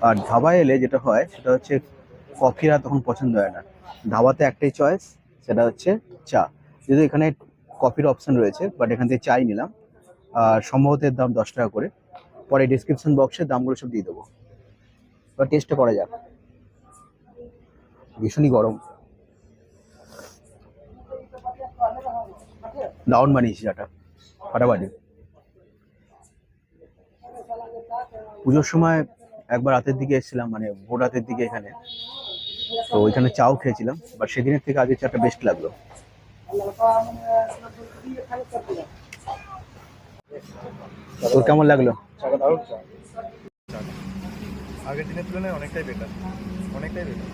আর ধাবায় এলে যেটা হয় সেটা হচ্ছে কফিরা তখন পছন্দ হয় না। ধাবাতে একটাই চয়েস, সেটা হচ্ছে চা। যদি এখানে কফির অপশন রয়েছে, বাট এখান থেকে চাই নিলাম। আর সম্ভবত এর দাম 10 টাকা করে। পরে ডিসক্রিপশন বক্সে দামগুলো সব দিয়ে দেবো, বা টেস্টটা করা যাক। ভীষণই গরম, দারুণ বানিয়েছি চাটা, ফাটাফাটি। পুজোর সময় একবার রাতের দিকে এসেছিলাম, মানে ভোর রাতের দিকে এখানে, তো ওইখানে চাও খেয়েছিলাম, বাট সেদিনের থেকে আজকের চাটা বেস্ট লাগলো। তোর কেমন লাগলো? চাটা দারুণ চা। আগের দিনের তুলনায় অনেকটাই বেটার, অনেকটাই বেটার।